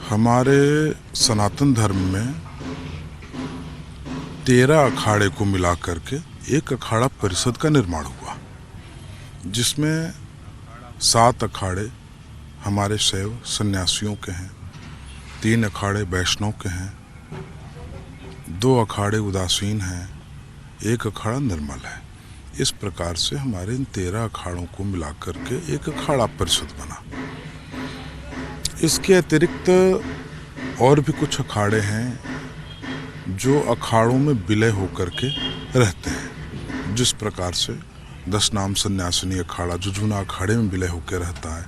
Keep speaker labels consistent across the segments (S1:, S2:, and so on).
S1: हमारे सनातन धर्म में 13 अखाड़े को मिला करके एक अखाड़ा परिषद का निर्माण हुआ, जिसमें 7 अखाड़े हमारे शैव सन्यासियों के हैं, 3 अखाड़े वैष्णव के हैं, 2 अखाड़े उदासीन हैं, 1 अखाड़ा निर्मल है। इस प्रकार से हमारे इन 13 अखाड़ों को मिला करके एक अखाड़ा परिषद बना। इसके अतिरिक्त और भी कुछ अखाड़े हैं जो अखाड़ों में विलय होकर के रहते हैं, जिस प्रकार से 10 नाम सन्यासिनी अखाड़ा जो जूना अखाड़े में विलय होकर रहता है,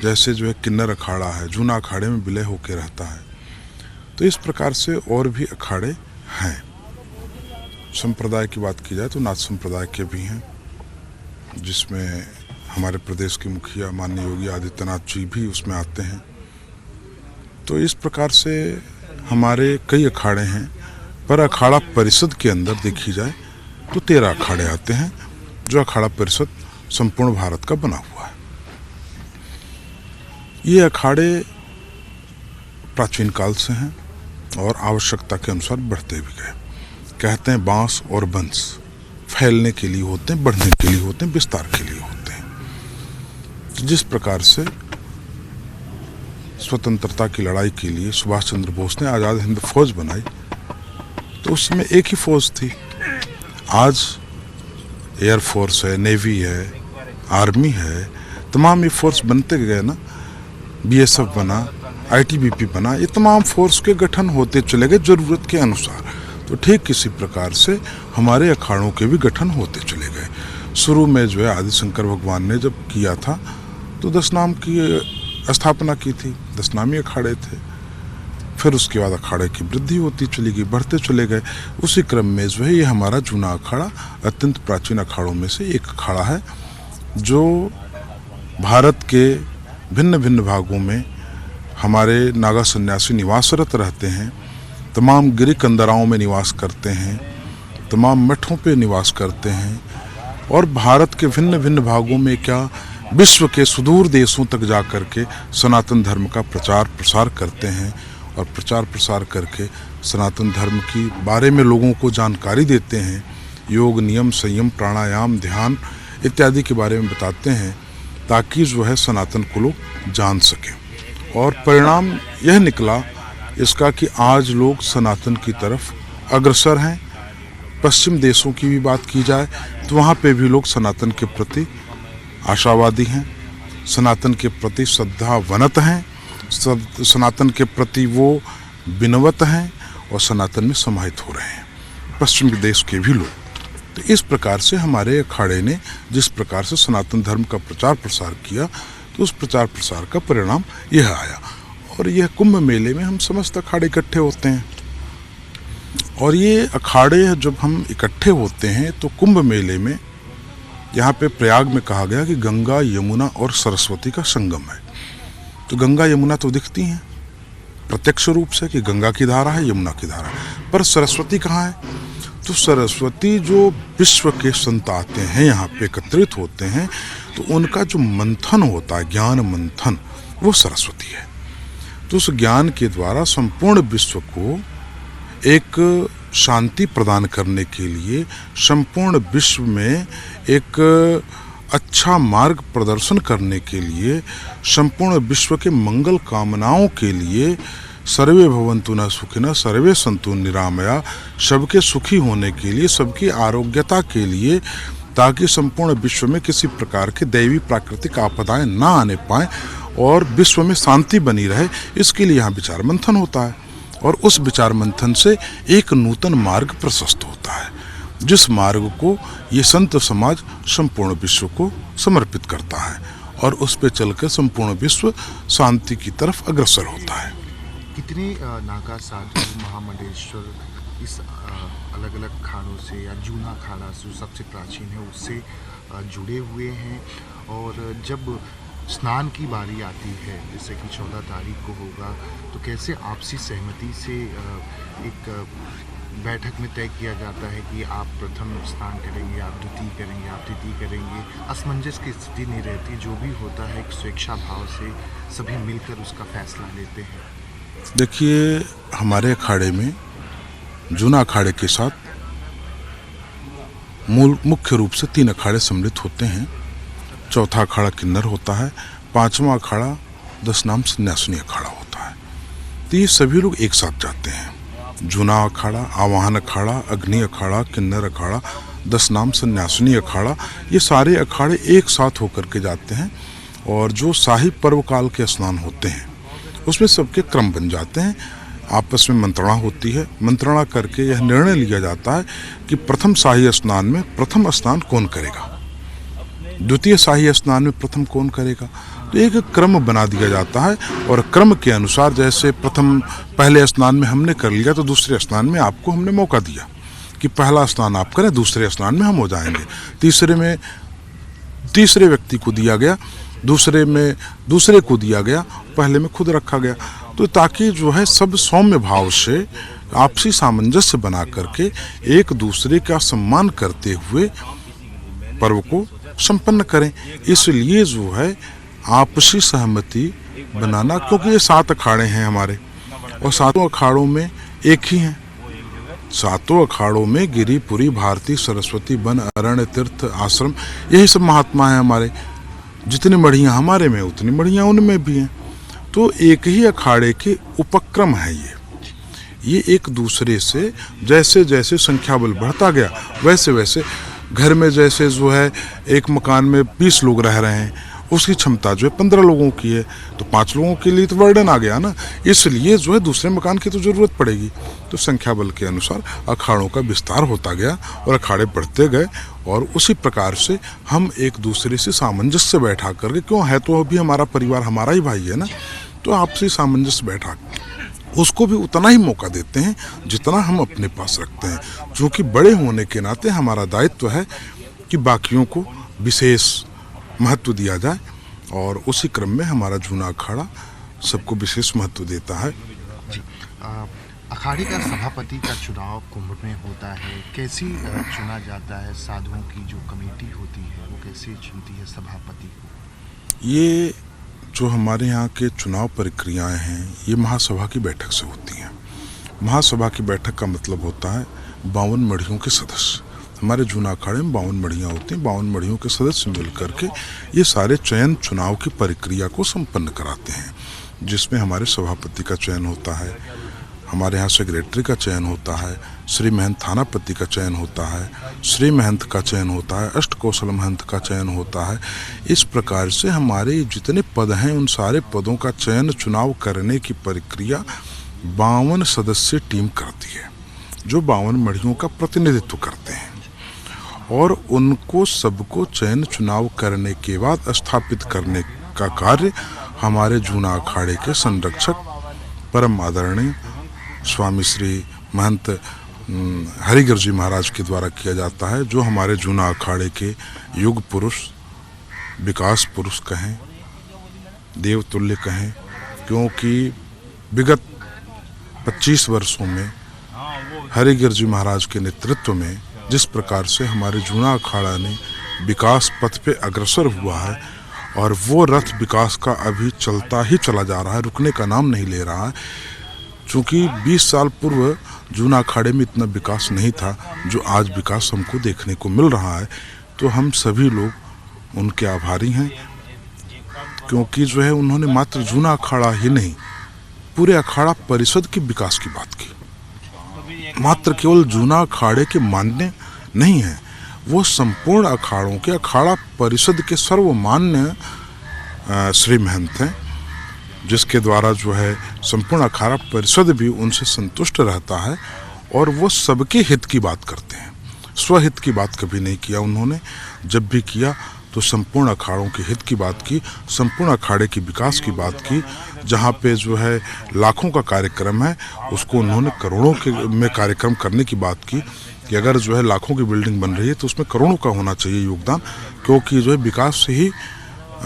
S1: जैसे जो है किन्नर अखाड़ा है जूना अखाड़े में विलय होकर रहता है। तो इस प्रकार से और भी अखाड़े हैं। संप्रदाय की बात की जाए तो नाथ संप्रदाय के भी हैं, जिसमें हमारे प्रदेश के मुखिया माननीय योगी आदित्यनाथ जी भी उसमें आते हैं। तो इस प्रकार से हमारे कई अखाड़े हैं, पर अखाड़ा परिषद के अंदर देखी जाए तो 13 अखाड़े आते हैं, जो अखाड़ा परिषद संपूर्ण भारत का बना हुआ है। ये अखाड़े प्राचीन काल से हैं और आवश्यकता के अनुसार बढ़ते भी गए। कहते हैं बांस और बंस फैलने के लिए होते हैं, बढ़ने के लिए होते हैं, विस्तार के लिए होते हैं। जिस प्रकार से स्वतंत्रता की लड़ाई के लिए सुभाष चंद्र बोस ने आज़ाद हिंद फौज बनाई, तो उसमें एक ही फौज थी। आज एयरफोर्स है, नेवी है, आर्मी है, तमाम ये फोर्स बनते गए ना। बीएसएफ बना, आईटीबीपी बना, ये तमाम फोर्स के गठन होते चले गए ज़रूरत के अनुसार। तो ठीक किसी प्रकार से हमारे अखाड़ों के भी गठन होते चले गए। शुरू में जो है आदिशंकर भगवान ने जब किया था तो 10 नाम की स्थापना की थी, 10 नामी अखाड़े थे। फिर उसके बाद अखाड़े की वृद्धि होती चली गई, बढ़ते चले गए। उसी क्रम में जो है ये हमारा जूना अखाड़ा अत्यंत प्राचीन अखाड़ों में से एक अखाड़ा है, जो भारत के भिन्न भिन्न भागों में हमारे नागा सन्यासी निवासरत रहते हैं, तमाम गिरी कंदराओं में निवास करते हैं, तमाम मठों पे निवास करते हैं, और भारत के भिन्न भिन्न भागों में क्या विश्व के सुदूर देशों तक जा कर के सनातन धर्म का प्रचार प्रसार करते हैं, और प्रचार प्रसार करके सनातन धर्म की बारे में लोगों को जानकारी देते हैं। योग, नियम, संयम, प्राणायाम, ध्यान इत्यादि के बारे में बताते हैं, ताकि जो है सनातन को लोग जान सकें। और परिणाम यह निकला इसका कि आज लोग सनातन की तरफ अग्रसर हैं। पश्चिम देशों की भी बात की जाए तो वहाँ पे भी लोग सनातन के प्रति आशावादी हैं, सनातन के प्रति श्रद्धावनत हैं, सनातन के प्रति वो विनवत हैं और सनातन में समाहित हो रहे हैं, पश्चिम देश के भी लोग। तो इस प्रकार से हमारे अखाड़े ने जिस प्रकार से सनातन धर्म का प्रचार प्रसार किया, तो उस प्रचार प्रसार का परिणाम यह आया। और यह कुंभ मेले में हम समस्त अखाड़े इकट्ठे होते हैं, और ये अखाड़े जब हम इकट्ठे होते हैं तो कुंभ मेले में यहाँ पे प्रयाग में कहा गया कि गंगा, यमुना और सरस्वती का संगम है। तो गंगा यमुना तो दिखती हैं प्रत्यक्ष रूप से कि गंगा की धारा है, यमुना की धारा है, पर सरस्वती कहाँ है? तो सरस्वती जो विश्व के संत आते हैं यहाँ पे एकत्रित होते हैं, तो उनका जो मंथन होता है, ज्ञान मंथन, वो सरस्वती है। तो उस ज्ञान के द्वारा संपूर्ण विश्व को एक शांति प्रदान करने के लिए, संपूर्ण विश्व में एक अच्छा मार्ग प्रदर्शन करने के लिए, संपूर्ण विश्व के मंगल कामनाओं के लिए, सर्वे भवन्तु न सुखिनः सर्वे सन्तु निरामया, सबके सुखी होने के लिए, सबकी आरोग्यता के लिए, ताकि संपूर्ण विश्व में किसी प्रकार के दैवी प्राकृतिक आपदाएं ना आने पाएं और विश्व में शांति बनी रहे, इसके लिए यहाँ विचार मंथन होता है। और उस विचार मंथन से एक नूतन मार्ग प्रशस्त होता है, जिस मार्ग को ये संत समाज संपूर्ण विश्व को समर्पित करता है, और उस पे चलकर संपूर्ण विश्व शांति की तरफ अग्रसर होता है।
S2: कितने नागा साधु महामंडलेश्वर इस अलग अलग खानों से या जूना खाना जो सबसे प्राचीन है उससे जुड़े हुए हैं, और जब स्नान की बारी आती है जैसे कि 14 तारीख को होगा, तो कैसे आपसी सहमति से एक बैठक में तय किया जाता है कि आप प्रथम स्नान करेंगे, आप द्वितीय करेंगे, आप तृतीय करेंगे? असमंजस की स्थिति नहीं रहती, जो भी होता है एक स्वेच्छा भाव से सभी मिलकर उसका फैसला लेते हैं।
S1: देखिए, हमारे अखाड़े में जूना अखाड़े के साथ मुख्य रूप से 3 अखाड़े सम्मिलित होते हैं। चौथा अखाड़ा किन्नर होता है, 5वां अखाड़ा 10 नाम सन्यासिनी अखाड़ा होता है। तो ये सभी लोग एक साथ जाते हैं। जूना अखाड़ा, आवाहन अखाड़ा, अग्नि अखाड़ा, किन्नर अखाड़ा, 10 नाम सन्यासिनी अखाड़ा, ये सारे अखाड़े एक साथ होकर के जाते हैं। और जो शाही पर्व काल के स्नान होते हैं उसमें सबके क्रम बन जाते हैं। आपस में मंत्रणा होती है। मंत्रणा करके यह निर्णय लिया जाता है कि प्रथम शाही स्नान में प्रथम स्नान कौन करेगा, द्वितीय शाही स्नान में प्रथम कौन करेगा। तो एक क्रम बना दिया जाता है और क्रम के अनुसार जैसे पहले स्नान में हमने कर लिया तो दूसरे स्नान में आपको हमने मौका दिया कि पहला स्नान आप करें, दूसरे स्नान में हम हो जाएंगे। तीसरे में तीसरे व्यक्ति को दिया गया, दूसरे में दूसरे को दिया गया, पहले में खुद रखा गया। तो ताकि जो है सब सौम्य भाव से आपसी सामंजस्य बना करके एक दूसरे का सम्मान करते हुए पर्व को संपन्न करें। इसलिए जो है आपसी सहमति बनाना, क्योंकि ये 7 अखाड़े हैं हमारे और 7 अखाड़ों में एक ही हैं। 7 अखाड़ों में गिरिपुरी, भारती, सरस्वती, वन, अरण्य, तीर्थ, आश्रम, यही सब महात्मा हैं हमारे। जितनी मढ़ियाँ हमारे में उतनी मढ़ियाँ उनमें भी हैं। तो एक ही अखाड़े के उपक्रम है ये एक दूसरे से जैसे जैसे संख्या बल बढ़ता गया वैसे वैसे घर में जैसे जो है एक मकान में 20 लोग रह रहे हैं, उसकी क्षमता जो है 15 लोगों की है, तो 5 लोगों के लिए तो वर्डन आ गया ना। इसलिए जो है दूसरे मकान की तो जरूरत पड़ेगी। तो संख्या बल के अनुसार अखाड़ों का विस्तार होता गया और अखाड़े बढ़ते गए और उसी प्रकार से हम एक दूसरे से सामंजस्य बैठा करके, क्यों है तो अभी हमारा परिवार हमारा ही भाई है ना, तो आपसे सामंजस्य बैठा उसको भी उतना ही मौका देते हैं जितना हम अपने पास रखते हैं। क्योंकि बड़े होने के नाते हमारा दायित्व है कि बाकियों को विशेष महत्व दिया जाए और उसी क्रम में हमारा जूना अखाड़ा सबको विशेष महत्व देता है।
S2: अखाड़े का सभापति का चुनाव कुंभ में होता है, कैसे चुना जाता है? साधुओं की जो कमेटी होती है वो कैसे चुनती है सभापति को?
S1: ये जो हमारे यहाँ के चुनाव प्रक्रियाएं हैं ये महासभा की बैठक से होती हैं। महासभा की बैठक का मतलब होता है 52 मढ़ियों के सदस्य। हमारे जूना अखाड़े में 52 मढ़ियाँ होती हैं। 52 मढ़ियों के सदस्य मिल करके ये सारे चयन चुनाव की प्रक्रिया को संपन्न कराते हैं, जिसमें हमारे सभापति का चयन होता है, हमारे यहाँ सेक्रेटरी का चयन होता है, श्री महंत थानापति का चयन होता है, श्री महंत का चयन होता है, अष्ट कौशल महंत का चयन होता है। इस प्रकार से हमारे जितने पद हैं उन सारे पदों का चयन चुनाव करने की प्रक्रिया 52 सदस्य टीम करती है, जो 52 मढ़ियों का प्रतिनिधित्व करते हैं। और उनको सबको चयन चुनाव करने के बाद स्थापित करने का कार्य हमारे जूना अखाड़े के संरक्षक परम आदरणीय स्वामी श्री महंत हरिगिर जी महाराज के द्वारा किया जाता है, जो हमारे जूना अखाड़े के युग पुरुष, विकास पुरुष कहें, देवतुल्य कहें, क्योंकि विगत 25 वर्षों में हरिगिर जी महाराज के नेतृत्व में जिस प्रकार से हमारे जूना अखाड़ा ने विकास पथ पे अग्रसर हुआ है और वो रथ विकास का अभी चलता ही चला जा रहा है, रुकने का नाम नहीं ले रहा है। चूँकि 20 साल पूर्व जूना अखाड़े में इतना विकास नहीं था जो आज विकास हमको देखने को मिल रहा है, तो हम सभी लोग उनके आभारी हैं। क्योंकि जो है उन्होंने मात्र जूना अखाड़ा ही नहीं, पूरे अखाड़ा परिषद के विकास की बात की। मात्र केवल जूना अखाड़े के मान्य नहीं है, वो संपूर्ण अखाड़ों के अखाड़ा परिषद के सर्वमान्य श्री महंत हैं, जिसके द्वारा जो है संपूर्ण अखाड़ा परिषद भी उनसे संतुष्ट रहता है और वो सबके हित की बात करते हैं। स्वहित की बात कभी नहीं किया उन्होंने, जब भी किया तो संपूर्ण अखाड़ों के हित की बात की, संपूर्ण अखाड़े की विकास की बात की। जहाँ पे जो है लाखों का कार्यक्रम है उसको उन्होंने करोड़ों के में कार्यक्रम करने की बात की कि अगर जो है लाखों की बिल्डिंग बन रही है तो उसमें करोड़ों का होना चाहिए योगदान, क्योंकि जो है विकास से ही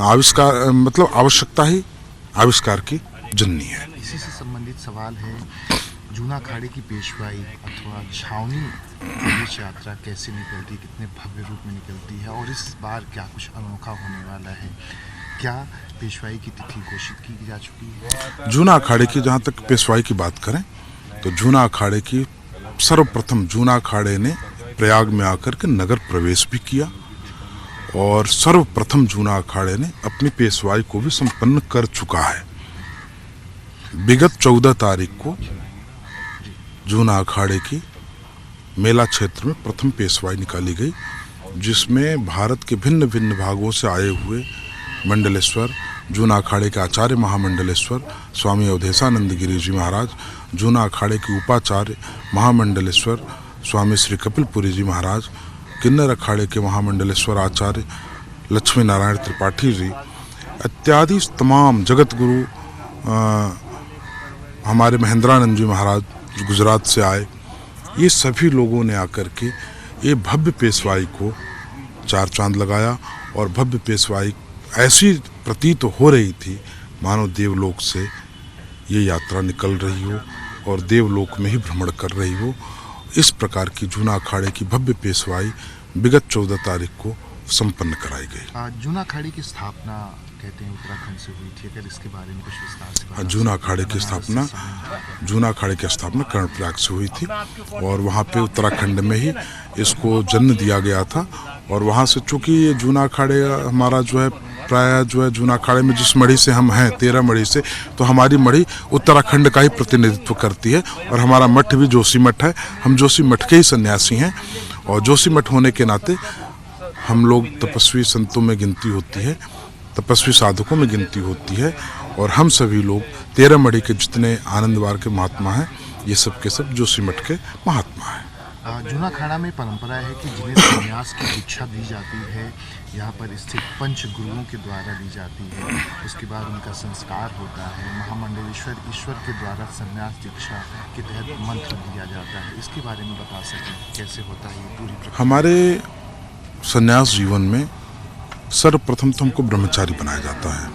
S1: आविष्कार मतलब आवश्यकता ही आविष्कार की जननी है।
S2: इसी से संबंधित सवाल है, जूना अखाड़े की पेशवाई अथवा छावनी प्रवेश यात्रा कैसे निकलती, कितने भव्य रूप में निकलती है और इस बार क्या कुछ अनोखा होने वाला है? क्या पेशवाई की तिथि घोषित की जा चुकी है?
S1: जूना अखाड़े की जहाँ तक पेशवाई की बात करें तो जूना अखाड़े की सर्वप्रथम जूना अखाड़े ने प्रयाग में आकर के नगर प्रवेश भी किया और सर्वप्रथम जूना अखाड़े ने अपनी पेशवाई को भी संपन्न कर चुका है। विगत 14 तारीख को जूना अखाड़े की मेला क्षेत्र में प्रथम पेशवाई निकाली गई, जिसमें भारत के भिन्न भिन्न भागों से आए हुए मंडलेश्वर, जूना अखाड़े के आचार्य महामंडलेश्वर स्वामी अवधेशानंद गिरी जी महाराज, जूना अखाड़े के उपाचार्य महामंडलेश्वर स्वामी श्री कपिलपुरी जी महाराज, किन्नर अखाड़े के महामंडलेश्वर आचार्य लक्ष्मी नारायण त्रिपाठी जी इत्यादि तमाम जगत गुरु हमारे महेंद्रानंद जी महाराज जो गुजरात से आए, ये सभी लोगों ने आकर के ये भव्य पेशवाई को चार चांद लगाया और भव्य पेशवाई ऐसी प्रतीत हो रही थी मानो देवलोक से ये यात्रा निकल रही हो और देवलोक में ही भ्रमण कर रही हो। इस प्रकार की जूना अखाड़े की भव्य पेशवाई विगत 14 तारीख को संपन्न कराई गई।
S2: जूना अखाड़े की स्थापना कहते हैं उत्तराखंड से हुई थी, अगर इसके बारे में कुछ विस्तार से बताएं।
S1: जूना अखाड़े की स्थापना कर्णप्रयाग से हुई थी और वहाँ पे उत्तराखंड में ही इसको जन्म दिया गया था। और वहाँ से चूँकि ये जूना अखाड़े हमारा जो है प्राय जो है जूना अखाड़े में जिस मढ़ी से हम हैं 13 मढ़ी से, तो हमारी मढ़ी उत्तराखंड का ही प्रतिनिधित्व करती है और हमारा मठ भी जोशी मठ है। हम जोशी मठ के ही सन्यासी हैं और जोशी मठ होने के नाते हम लोग तपस्वी संतों में गिनती होती है, तपस्वी साधकों में गिनती होती है और हम सभी लोग 13 मढ़ी के जितने आनंदवार के महात्मा हैं ये सब के सब जोशी मठ के महात्मा हैं।
S2: जूना अखाड़ा में परंपरा है कि जिन्हें संन्यास की दीक्षा दी जाती है यहाँ पर स्थित पंच गुरुओं के द्वारा दी जाती है, उसके बाद उनका संस्कार होता है, महामंडलेश्वर ईश्वर के द्वारा संन्यास दीक्षा के तहत मंत्र दिया जाता है। इसके बारे में बता सकें कैसे होता है ये पूरी प्रक्रिया?
S1: हमारे संन्यास जीवन में सर्वप्रथम तो हमको ब्रह्मचारी बनाया जाता है।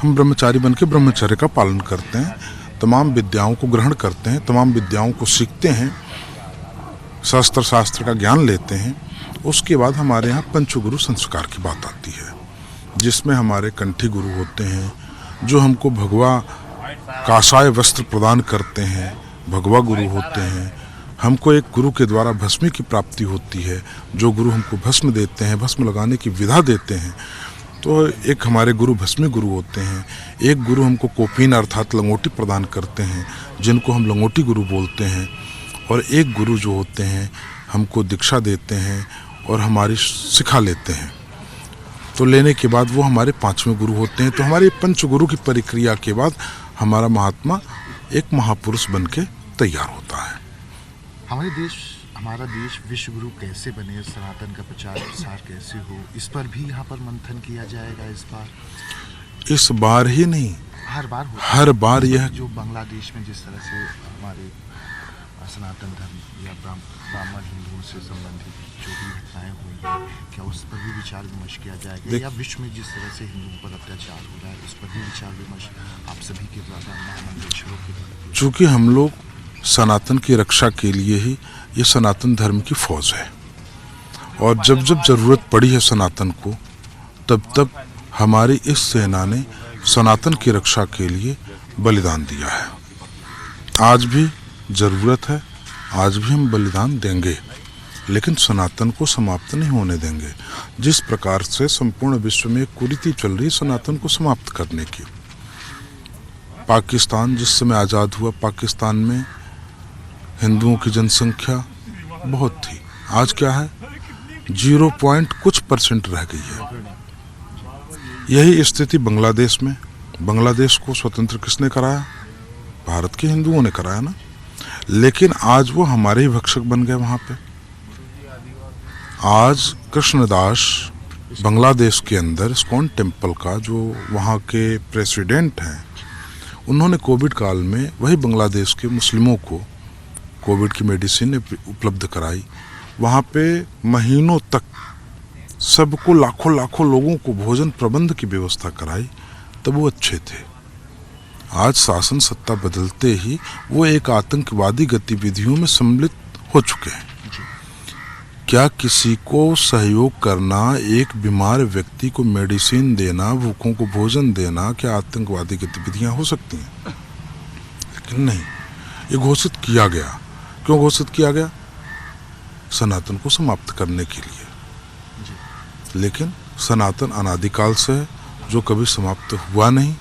S1: हम ब्रह्मचारी बन के ब्रह्मचर्य का पालन करते हैं, तमाम विद्याओं को ग्रहण करते हैं, तमाम विद्याओं को सीखते हैं, शास्त्र का ज्ञान लेते हैं। उसके बाद हमारे यहाँ पंचगुरु संस्कार की बात आती है, जिसमें हमारे कंठी गुरु होते हैं जो हमको भगवा कासाय वस्त्र प्रदान करते हैं, भगवा गुरु होते हैं। हमको एक गुरु के द्वारा भस्मी की प्राप्ति होती है, जो गुरु हमको भस्म देते हैं, भस्म लगाने की विधा देते हैं। तो एक हमारे गुरु भस्मी गुरु होते हैं, एक गुरु हमको कोपीन अर्थात लंगोटी प्रदान करते हैं जिनको हम लंगोटी गुरु बोलते हैं, और एक गुरु जो होते हैं हमको दीक्षा देते हैं और हमारी सिखा लेते हैं। तो लेने के बाद वो हमारे 5वें गुरु होते हैं। तो हमारे पंचगुरु की परिक्रिया के बाद हमारा महात्मा एक महापुरुष बन के तैयार होता है।
S2: हमारा देश विश्व गुरु कैसे बने, सनातन का प्रचार प्रसार कैसे हो, इस पर भी यहाँ पर मंथन किया जाएगा
S1: इस बार ही नहीं, हर बार यह
S2: जो बांग्लादेश में जिस तरह से हमारे सनातन धर्म या ब्राह्मण हिंदुओं से संबंधित जो भी घटनाएं हुई हैं, क्या उस पर भी विचार विमर्श किया जाएगा, या विश्व में जिस तरह से हिंदुओं पर अत्याचार हो रहा है उस पर भी विचार विमर्श आप सभी के द्वारा महामंडलेश्वरों के द्वारा?
S1: चूँकि हम लोग सनातन की रक्षा के लिए ही ये सनातन धर्म की फौज है और जब जब जरूरत पड़ी है सनातन को तब तब हमारी इस सेना ने सनातन की रक्षा के लिए बलिदान दिया है। आज भी जरूरत है, आज भी हम बलिदान देंगे, लेकिन सनातन को समाप्त नहीं होने देंगे। जिस प्रकार से संपूर्ण विश्व में कुरीति चल रही है सनातन को समाप्त करने की। पाकिस्तान जिस समय आज़ाद हुआ, पाकिस्तान में हिंदुओं की जनसंख्या बहुत थी, आज क्या है 0% रह गई है। यही स्थिति बांग्लादेश में। बांग्लादेश को स्वतंत्र किसने कराया? भारत के हिंदुओं ने कराया ना, लेकिन आज वो हमारे ही भक्षक बन गए। वहाँ पे आज कृष्णदास बांग्लादेश के अंदर इस्कॉन टेम्पल का जो वहाँ के प्रेसिडेंट हैं, उन्होंने कोविड काल में वही बांग्लादेश के मुस्लिमों को कोविड की मेडिसिन उपलब्ध कराई। वहाँ पे महीनों तक सबको लाखों लोगों को भोजन प्रबंध की व्यवस्था कराई, तब वो अच्छे थे। आज शासन सत्ता बदलते ही वो एक आतंकवादी गतिविधियों में सम्मिलित हो चुके हैं। क्या किसी को सहयोग करना, एक बीमार व्यक्ति को मेडिसिन देना, भूखों को भोजन देना, क्या आतंकवादी गतिविधियां हो सकती हैं? लेकिन नहीं, ये घोषित किया गया। क्यों घोषित किया गया? सनातन को समाप्त करने के लिए। लेकिन सनातन अनादिकाल से है, जो कभी समाप्त हुआ नहीं,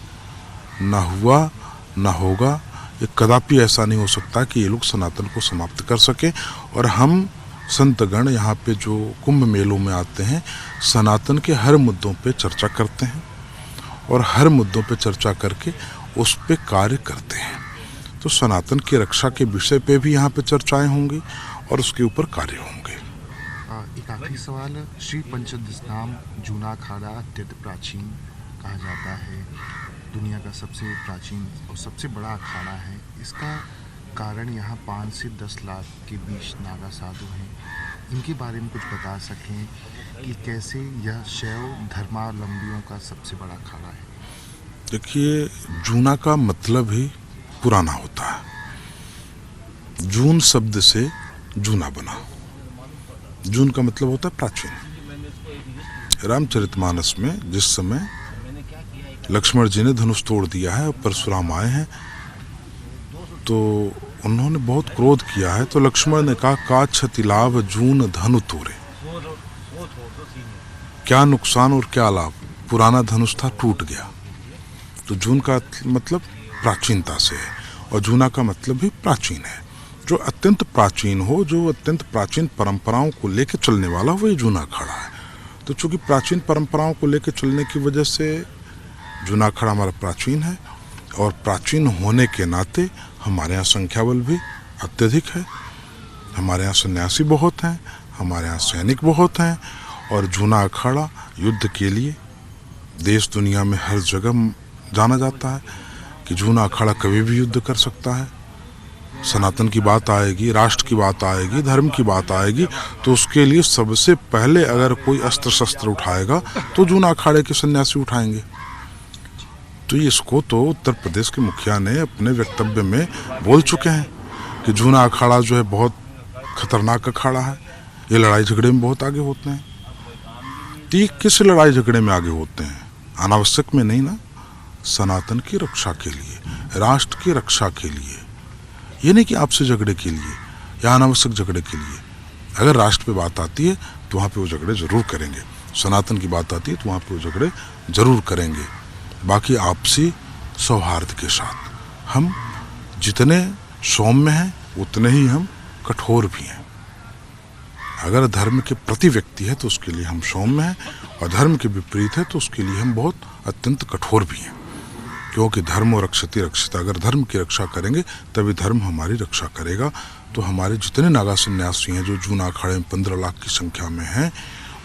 S1: ना हुआ, ना होगा। ये कदापि ऐसा नहीं हो सकता कि ये लोग सनातन को समाप्त कर सके। और हम संतगण यहाँ पे जो कुंभ मेलों में आते हैं, सनातन के हर मुद्दों पे चर्चा करते हैं और हर मुद्दों पे चर्चा करके उस पे कार्य करते हैं। तो सनातन की रक्षा के विषय पे भी यहाँ पे चर्चाएं होंगी और उसके ऊपर कार्य होंगे।
S2: एक आखिरी सवाल, श्री पंचदशनाम जूना अखाड़ा अत्यंत प्राचीन कहा जाता है, दुनिया का सबसे प्राचीन और सबसे बड़ा अखाड़ा है। इसका कारण यहाँ 5 से 10 लाख के बीच नागा साधु हैं। इनके बारे में कुछ बता सकें कि कैसे यह शैव धर्मावलंबियों का सबसे बड़ा अखाड़ा है?
S1: देखिए, जूना का मतलब ही पुराना होता है। जून शब्द से जूना बना। जून का मतलब होता है प्राचीन। रामचरितमानस में जिस समय लक्ष्मण जी ने धनुष तोड़ दिया है और परशुराम आए हैं, तो उन्होंने बहुत क्रोध किया है, तो लक्ष्मण ने कहा, का क्षति लाभ जून धनु तोड़े। क्या नुकसान और क्या लाभ? पुराना धनुष था, टूट गया। तो जून का मतलब प्राचीनता से है और जूना का मतलब भी प्राचीन है। जो अत्यंत प्राचीन हो, जो अत्यंत प्राचीन परंपराओं को लेकर चलने वाला, वही जूना अखाड़ा है। तो चूंकि प्राचीन परंपराओं को लेकर चलने की वजह से जूना अखाड़ा हमारा प्राचीन है और प्राचीन होने के नाते हमारे यहाँ संख्या बल भी अत्यधिक है। हमारे यहाँ सन्यासी बहुत हैं, हमारे यहाँ सैनिक बहुत हैं और जूना अखाड़ा युद्ध के लिए देश दुनिया में हर जगह जाना जाता है कि जूना अखाड़ा कभी भी युद्ध कर सकता है। सनातन की बात आएगी, राष्ट्र की बात आएगी, धर्म की बात आएगी, तो उसके लिए सबसे पहले अगर कोई अस्त्र शस्त्र उठाएगा तो जूना अखाड़े के सन्यासी उठाएंगे। तो इसको तो उत्तर प्रदेश के मुखिया ने अपने वक्तव्य में बोल चुके हैं कि जूना अखाड़ा जो है बहुत खतरनाक अखाड़ा है, ये लड़ाई झगड़े में बहुत आगे होते हैं। तो किस लड़ाई झगड़े में आगे होते हैं? अनावश्यक में नहीं ना, सनातन की रक्षा के लिए, राष्ट्र की रक्षा के लिए। ये नहीं कि आपसे झगड़े के लिए या अनावश्यक झगड़े के लिए। अगर राष्ट्र पे बात आती है तो वहाँ पे वो झगड़े जरूर करेंगे, सनातन की बात आती है तो वहाँ पे वो झगड़े जरूर करेंगे। बाकी आपसी सौहार्द के साथ हम जितने सौम्य हैं उतने ही हम कठोर भी हैं। अगर धर्म के प्रति व्यक्ति है तो उसके लिए हम सौम्य हैं और धर्म के विपरीत है तो उसके लिए हम बहुत अत्यंत कठोर भी हैं। क्योंकि धर्म और रक्षति रक्षिता, अगर धर्म की रक्षा करेंगे तभी धर्म हमारी रक्षा करेगा। तो हमारे जितने नागा सन्यासी हैं जो जूना अखाड़े में 15 लाख की संख्या में हैं,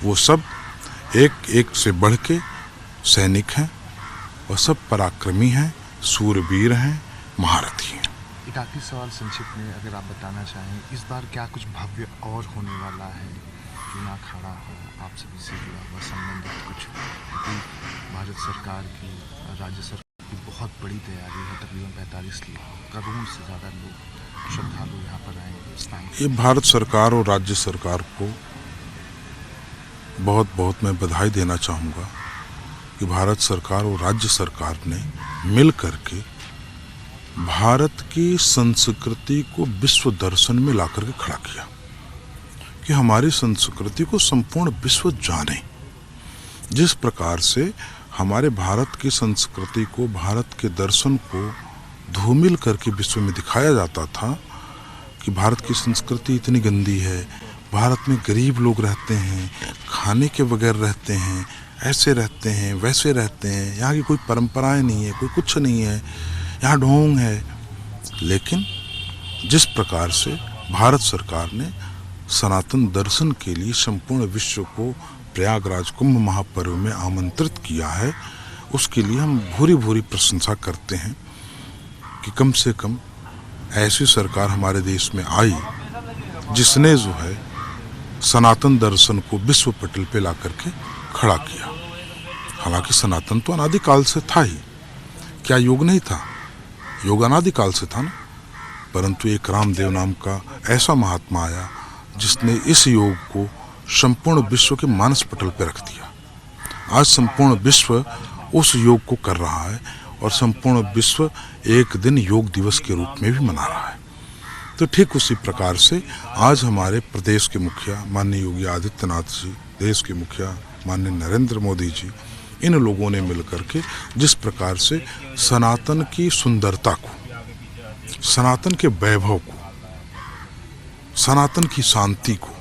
S1: वो सब एक एक से बढ़ के सैनिक हैं और सब पराक्रमी हैं, सूरवीर हैं, महारथी हैं।
S2: एक आखिरी सवाल संक्षिप्त में अगर आप बताना चाहें, इस बार क्या कुछ भव्य और होने वाला है? जूना अखाड़ा हो, आप सभी से जुड़ा हुआ संबंधित कुछ? भारत सरकार की, राज्य सरकार की बहुत बड़ी तैयारी है, तकरीबन 45 करोड़ से ज़्यादा लोग श्रद्धालु यहाँ पर आए।
S1: ये भारत सरकार और राज्य सरकार को बहुत बहुत मैं बधाई देना चाहूँगा कि भारत सरकार और राज्य सरकार ने मिल करके भारत की संस्कृति को विश्व दर्शन में ला करके खड़ा किया कि हमारी संस्कृति को संपूर्ण विश्व जाने। जिस प्रकार से हमारे भारत की संस्कृति को, भारत के दर्शन को धूमिल करके विश्व में दिखाया जाता था कि भारत की संस्कृति इतनी गंदी है, भारत में गरीब लोग रहते हैं, खाने के बगैर रहते हैं, ऐसे रहते हैं, वैसे रहते हैं, यहाँ की कोई परंपराएं नहीं है, कोई कुछ नहीं है, यहाँ ढोंग है। लेकिन जिस प्रकार से भारत सरकार ने सनातन दर्शन के लिए संपूर्ण विश्व को प्रयागराज कुंभ महापर्व में आमंत्रित किया है, उसके लिए हम भूरी भूरी प्रशंसा करते हैं कि कम से कम ऐसी सरकार हमारे देश में आई जिसने जो है सनातन दर्शन को विश्व पटल पे ला करके खड़ा किया। हालांकि सनातन तो अनादिकाल से था ही, क्या योग नहीं था? योग अनादिकाल से था ना। परंतु एक रामदेव नाम का ऐसा महात्मा आया जिसने इस योग को संपूर्ण विश्व के मानस पटल पर रख दिया। आज संपूर्ण विश्व उस योग को कर रहा है और संपूर्ण विश्व एक दिन योग दिवस के रूप में भी मना रहा है। तो ठीक उसी प्रकार से आज हमारे प्रदेश के मुखिया माननीय योगी आदित्यनाथ जी, देश के मुखिया माननीय नरेंद्र मोदी जी, इन लोगों ने मिलकर के जिस प्रकार से सनातन की सुंदरता को, सनातन के वैभव को, सनातन की शांति को,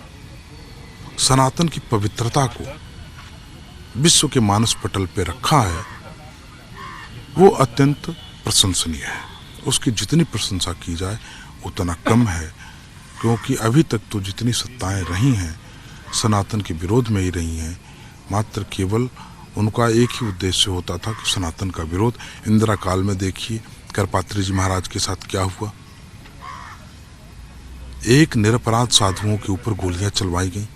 S1: सनातन की पवित्रता को विश्व के मानस पटल पे रखा है, वो अत्यंत प्रशंसनीय है। उसकी जितनी प्रशंसा की जाए उतना कम है, क्योंकि अभी तक तो जितनी सत्ताएं रही हैं सनातन के विरोध में ही रही हैं। मात्र केवल उनका एक ही उद्देश्य होता था कि सनातन का विरोध। इंदिरा काल में देखिए करपात्री जी महाराज के साथ क्या हुआ। एक निरपराध साधुओं के ऊपर गोलियां चलवाई गई।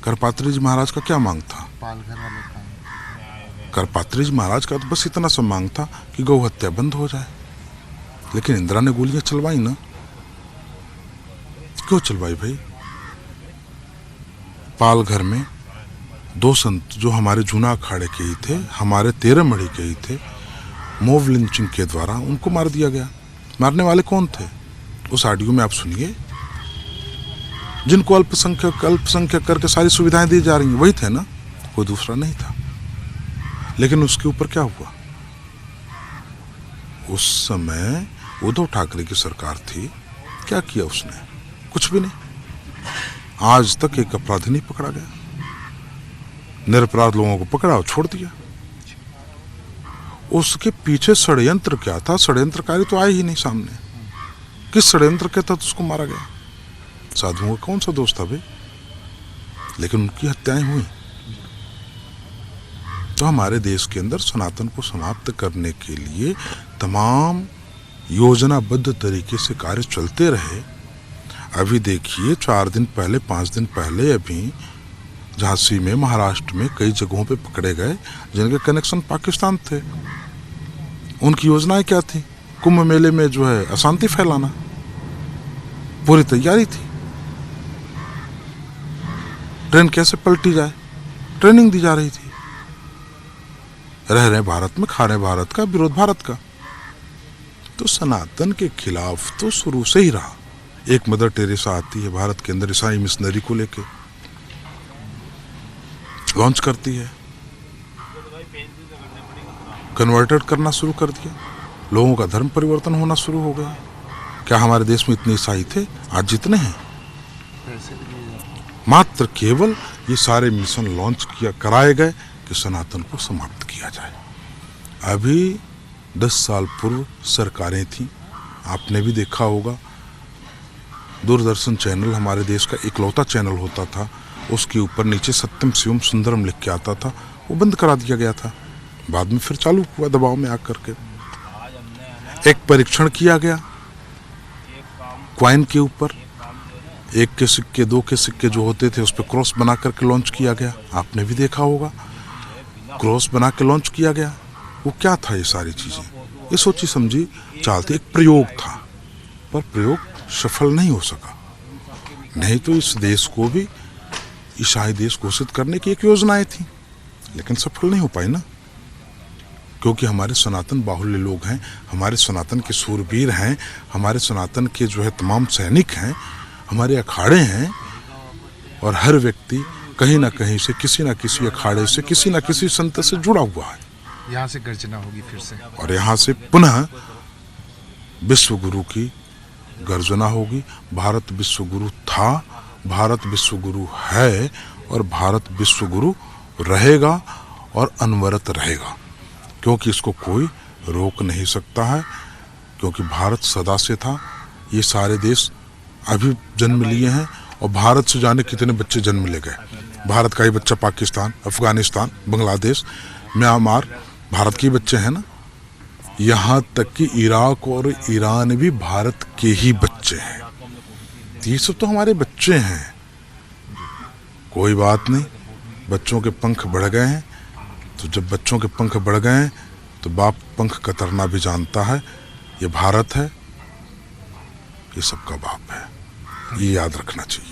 S1: करपात्री जी महाराज का क्या मांग था?
S2: पालघर वाले
S1: करपात्री जी महाराज का तो बस इतना सा मांग था कि गौ हत्या बंद हो जाए, लेकिन इंदिरा ने गोलियां चलवाई ना। क्यों चलवाई भाई? पालघर में 2 संत जो हमारे जूना अखाड़े के ही थे, हमारे 13 मढ़ी के ही थे, मोब लिंचिंग के द्वारा उनको मार दिया गया। मारने वाले कौन थे? उस ऑडियो में आप सुनिए। जिनको अल्पसंख्यक करके सारी सुविधाएं दी जा रही हैं वही थे ना, कोई दूसरा नहीं था। लेकिन उसके ऊपर क्या हुआ? उस समय उद्धव ठाकरे की सरकार थी, क्या किया उसने? कुछ भी नहीं। आज तक एक अपराधी नहीं पकड़ा गया। निरपराध लोगों को पकड़ा और छोड़ दिया। उसके पीछे षड्यंत्र क्या था? षड्यंत्रकारी तो आए ही नहीं सामने। किस षड्यंत्र के तहत उसको मारा गया? साधुओं का कौन सा दोष था भाई? लेकिन उनकी हत्याएं हुई। तो हमारे देश के अंदर सनातन को समाप्त करने के लिए तमाम योजनाबद्ध तरीके से कार्य चलते रहे। अभी देखिए 4 दिन पहले, 5 दिन पहले अभी झांसी में, महाराष्ट्र में कई जगहों पे पकड़े गए जिनके कनेक्शन पाकिस्तान थे। उनकी योजनाएं क्या थी? कुंभ मेले में जो है अशांति फैलाना। पूरी तैयारी थी। ट्रेन कैसे पलटी जाए, ट्रेनिंग दी जा रही थी। रह रहे भारत में, खा रहे भारत का, विरोध भारत का। तो सनातन के खिलाफ तो शुरू से ही रहा। एक मदर टेरेसा आती है भारत के अंदर, ईसाई मिशनरी को लेके लॉन्च करती है, कन्वर्टेड करना शुरू कर दिया, लोगों का धर्म परिवर्तन होना शुरू हो गया। क्या हमारे देश में इतने ईसाई थे? आज जितने हैं। मात्र केवल ये सारे मिशन लॉन्च कराए गए कि सनातन को समाप्त किया जाए। अभी 10 साल पूर्व सरकारें थी, आपने भी देखा होगा। दूरदर्शन चैनल हमारे देश का इकलौता चैनल होता था, उसके ऊपर नीचे सत्यम शिवम सुंदरम लिख के आता था, वो बंद करा दिया गया था। बाद में फिर चालू हुआ दबाव में आकर के। एक परीक्षण किया गया क्वाइन के ऊपर, 1 के सिक्के, 2 के सिक्के जो होते थे उस पर क्रॉस बना करके लॉन्च किया गया। आपने भी देखा होगा, क्रॉस बना के लॉन्च किया गया। वो क्या था? ये सारी चीजें ये सोची समझी चालती, एक प्रयोग था, पर प्रयोग सफल नहीं हो सका। नहीं तो इस देश को भी ईसाई देश घोषित करने की एक योजनाएं थी, लेकिन सफल नहीं हो पाई ना, क्योंकि हमारे सनातन बाहुल्य लोग हैं, हमारे सनातन के सूरवीर हैं, हमारे सनातन के जो है तमाम सैनिक हैं, हमारे अखाड़े हैं, और हर व्यक्ति कहीं ना कहीं से, किसी ना किसी अखाड़े से, किसी ना किसी संत से जुड़ा हुआ है।
S2: यहाँ से गर्जना होगी फिर से, और
S1: यहाँ से पुनः विश्व गुरु की गर्जना होगी। भारत विश्व गुरु था, भारत विश्व गुरु है, और भारत विश्व गुरु रहेगा और अनवरत रहेगा, क्योंकि इसको कोई रोक नहीं सकता है। क्योंकि भारत सदा से था। ये सारे देश अभी जन्म लिए हैं, और भारत से जाने कितने बच्चे जन्म ले गए। भारत का ही बच्चा पाकिस्तान, अफगानिस्तान, बांग्लादेश, म्यांमार, भारत के ही बच्चे हैं ना। यहाँ तक कि इराक और ईरान भी भारत के ही बच्चे हैं। ये सब तो हमारे बच्चे हैं। कोई बात नहीं, बच्चों के पंख बढ़ गए हैं, तो जब बच्चों के पंख बढ़ गए हैं तो बाप पंख कतरना भी जानता है। ये भारत है, ये सबका बाप है, ये याद रखना चाहिए।